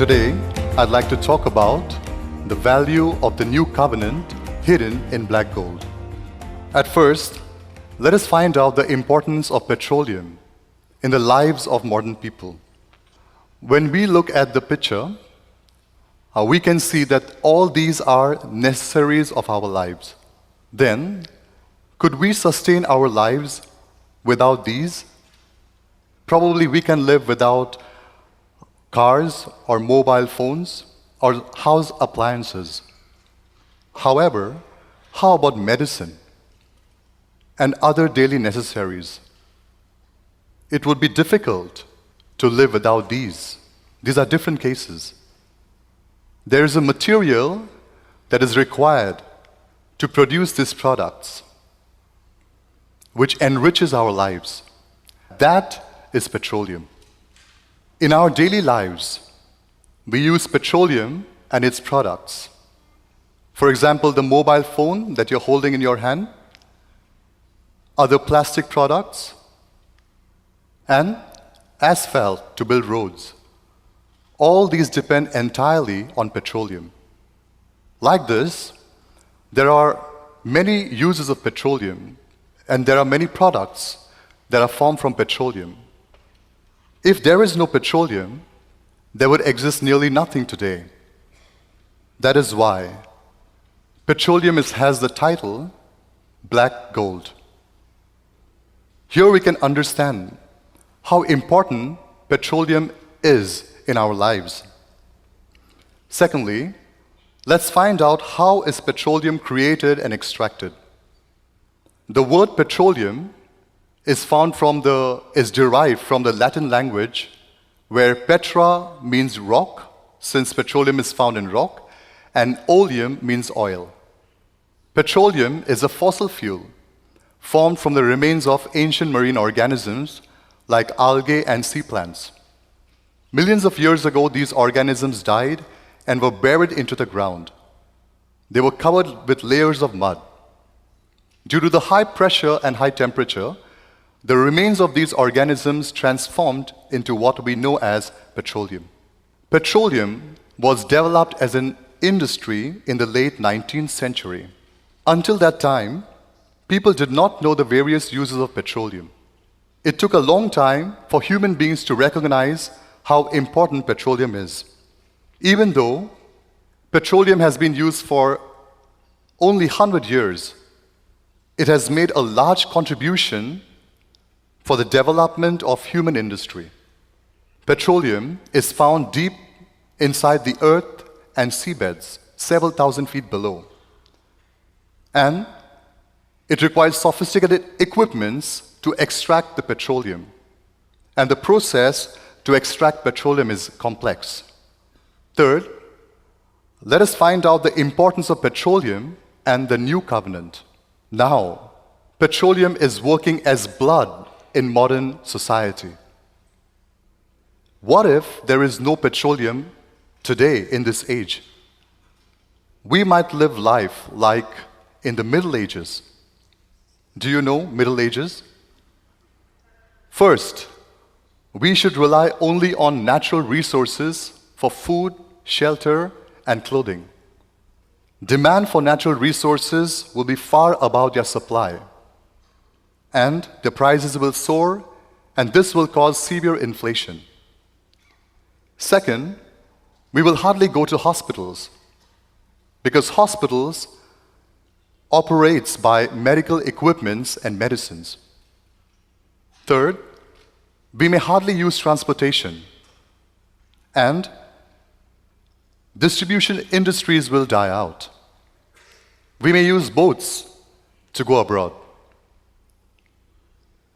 Today, I'd like to talk about the value of the new covenant hidden in black gold. At first, let us find out the importance of petroleum in the lives of modern people. When we look at the picture, we can see that all these are necessaries of our lives. Then, could we sustain our lives without these? Probably we can live without cars or mobile phones or house appliances. However, how about medicine and other daily necessaries? It would be difficult to live without these. These are different cases. There is a material that is required to produce these products, which enriches our lives. That is petroleum. In our daily lives, we use petroleum and its products. For example, the mobile phone that you're holding in your hand, other plastic products, and asphalt to build roads. All these depend entirely on petroleum. Like this, there are many uses of petroleum, and there are many products that are formed from petroleum. If there is no petroleum, there would exist nearly nothing today. That is why petroleum has the title black gold. Here we can understand how important petroleum is in our lives. Secondly, let's find out how is petroleum created and extracted. The word petroleum is derived from the Latin language, where petra means rock, since petroleum is found in rock, and oleum means oil. Petroleum is a fossil fuel formed from the remains of ancient marine organisms like algae and sea plants. Millions of years ago, these organisms died and were buried into the ground. They were covered with layers of mud. Due to the high pressure and high temperature, the remains of these organisms transformed into what we know as petroleum. Petroleum was developed as an industry in the late 19th century. Until that time, people did not know the various uses of petroleum. It took a long time for human beings to recognize how important petroleum is. Even though petroleum has been used for only 100 years, it has made a large contribution for the development of human industry. Petroleum is found deep inside the earth and seabeds, several thousand feet below. And it requires sophisticated equipments to extract the petroleum. And the process to extract petroleum is complex. Third, let us find out the importance of petroleum and the new covenant. Now, petroleum is working as blood in modern society. What if there is no petroleum today in this age? We might live life like in the Middle Ages. Do you know Middle Ages? First, we should rely only on natural resources for food, shelter, and clothing. Demand for natural resources will be far above their supply, and the prices will soar, and this will cause severe inflation. Second, we will hardly go to hospitals, because hospitals operates by medical equipments and medicines. Third, we may hardly use transportation, and distribution industries will die out. We may use boats to go abroad.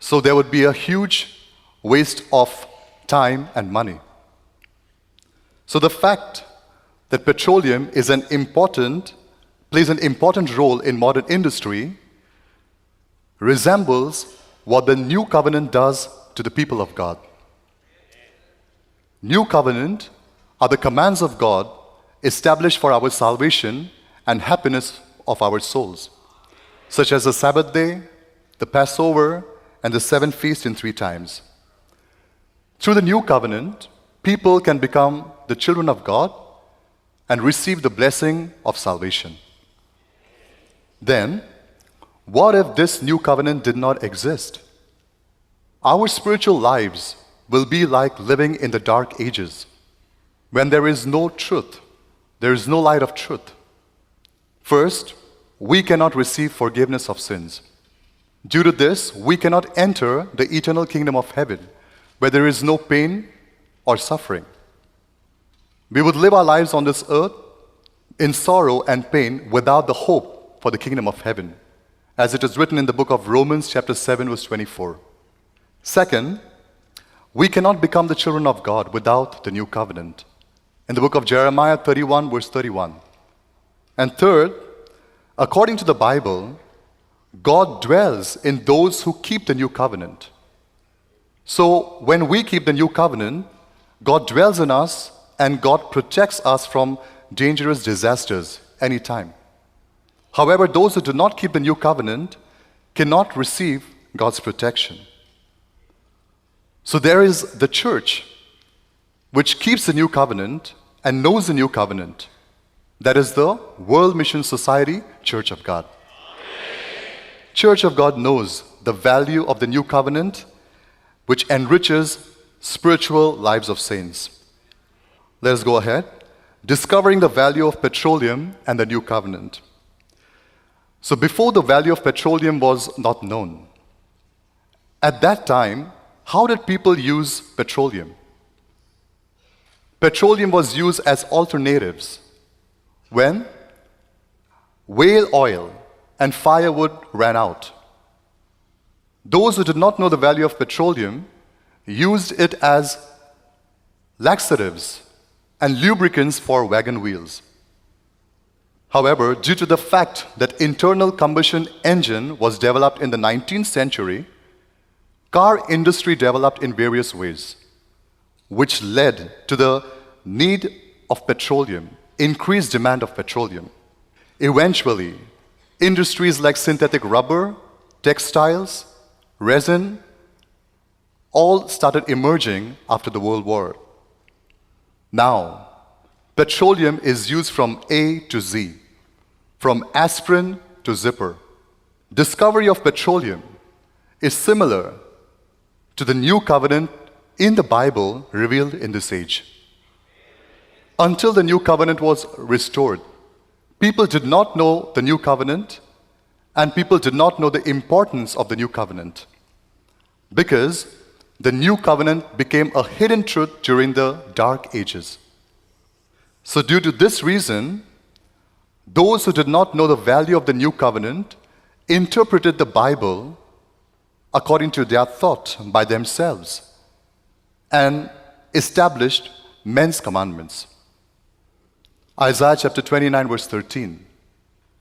So there would be a huge waste of time and money. So the fact that petroleum plays an important role in modern industry resembles what the new covenant does to the people of God. New covenant are the commands of God established for our salvation and happiness of our souls, such as the Sabbath day, the Passover, and the 7 feasts in 3 times. Through the new covenant, people can become the children of God and receive the blessing of salvation. Then, what if this new covenant did not exist? Our spiritual lives will be like living in the dark ages, when there is no truth, there is no light of truth. First, we cannot receive forgiveness of sins. Due to this, we cannot enter the eternal kingdom of heaven, where there is no pain or suffering. We would live our lives on this earth in sorrow and pain without the hope for the kingdom of heaven, as it is written in the book of Romans chapter 7, verse 24. Second, we cannot become the children of God without the new covenant, in the book of Jeremiah 31, verse 31. And third, according to the Bible, God dwells in those who keep the new covenant. So when we keep the new covenant, God dwells in us and God protects us from dangerous disasters anytime. However, those who do not keep the new covenant cannot receive God's protection. So there is the church, which keeps the new covenant and knows the new covenant. That is the World Mission Society Church of God. Church of God knows the value of the new covenant, which enriches spiritual lives of saints. Let us go ahead. Discovering the value of petroleum and the new covenant. So before the value of petroleum was not known, at that time, how did people use petroleum? Petroleum was used as alternatives when whale oil and firewood ran out. Those who did not know the value of petroleum used it as laxatives and lubricants for wagon wheels. However, due to the fact that internal combustion engine was developed in the 19th century, car industry developed in various ways, which led to the need of petroleum, increased demand of petroleum. Eventually, industries like synthetic rubber, textiles, resin, all started emerging after the World War. Now, petroleum is used from A to Z, from aspirin to zipper. Discovery of petroleum is similar to the new covenant in the Bible revealed in this age. Until the new covenant was restored, people did not know the new covenant, and people did not know the importance of the new covenant, because the new covenant became a hidden truth during the dark ages. So due to this reason, those who did not know the value of the new covenant interpreted the Bible according to their thought by themselves and established men's commandments. Isaiah chapter 29, verse 13.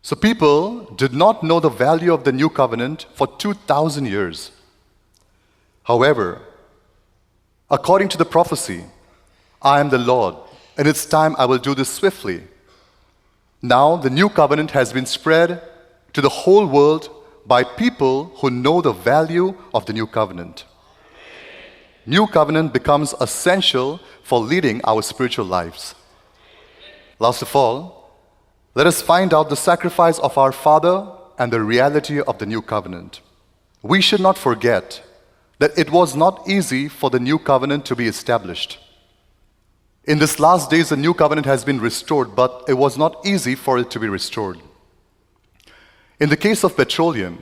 So people did not know the value of the new covenant for 2,000 years. However, according to the prophecy, I am the Lord, and it's time I will do this swiftly. Now the new covenant has been spread to the whole world by people who know the value of the new covenant. New covenant becomes essential for leading our spiritual lives. Last of all, let us find out the sacrifice of our Father and the reality of the new covenant. We should not forget that it was not easy for the new covenant to be established. In this last days, the new covenant has been restored, but it was not easy for it to be restored. In the case of petroleum,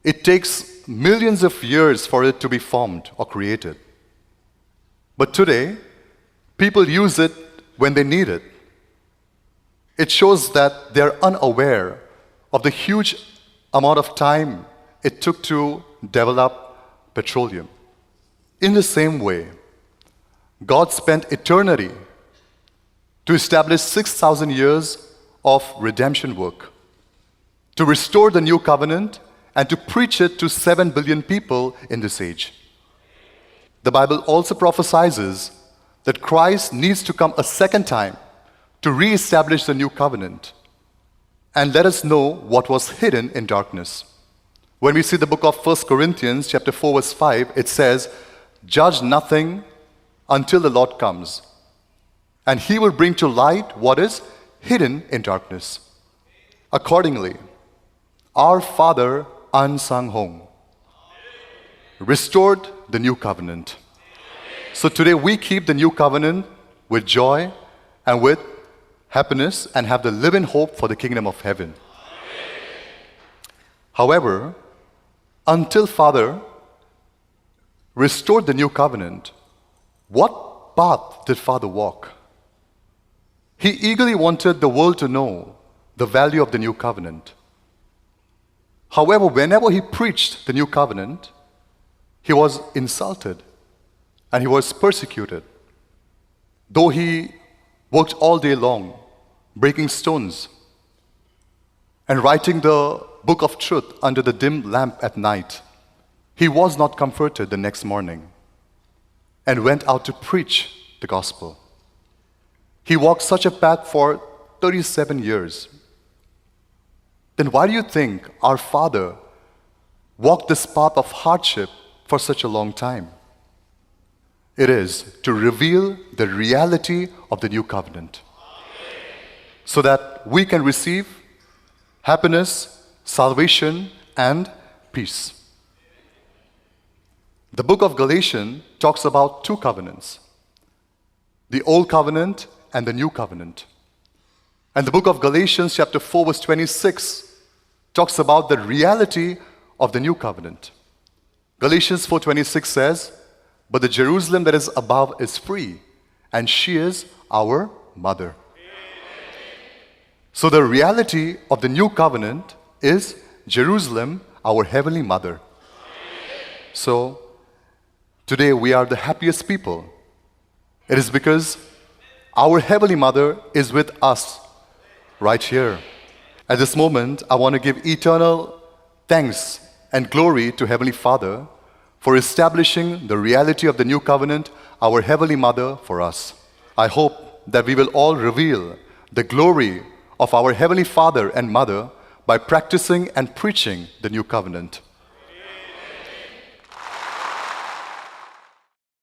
it takes millions of years for it to be formed or created. But today, people use it when they need it. It shows that they're unaware of the huge amount of time it took to develop petroleum. In the same way, God spent eternity to establish 6,000 years of redemption work, to restore the new covenant, and to preach it to 7 billion people in this age. The Bible also prophesies that Christ needs to come a second time to re-establish the new covenant and let us know what was hidden in darkness. When we see the book of 1 Corinthians chapter 4 verse 5, it says, "Judge nothing until the Lord comes, and he will bring to light what is hidden in darkness. Accordingly, our Father unsung home restored the new covenant. So today we keep the new covenant with joy and with happiness and have the living hope for the kingdom of heaven. However, until Father restored the new covenant, what path did Father walk? He eagerly wanted the world to know the value of the new covenant. However, whenever he preached the new covenant, he was insulted and he was persecuted. Though he worked all day long, breaking stones and writing the book of truth under the dim lamp at night, he was not comforted the next morning and went out to preach the gospel. He walked such a path for 37 years. Then why do you think our Father walked this path of hardship for such a long time? It is to reveal the reality of the new covenant, so that we can receive happiness, salvation, and peace. The book of Galatians talks about two covenants, the old covenant and the new covenant. And the book of Galatians chapter 4 verse 26 talks about the reality of the new covenant. Galatians 4:26 says, "But the Jerusalem that is above is free, and she is our mother." So the reality of the new covenant is Jerusalem, our heavenly mother. So today we are the happiest people. It is because our heavenly mother is with us right here. At this moment, I want to give eternal thanks and glory to Heavenly Father for establishing the reality of the new covenant, our heavenly mother, for us. I hope that we will all reveal the glory of our heavenly Father and Mother by practicing and preaching the new covenant.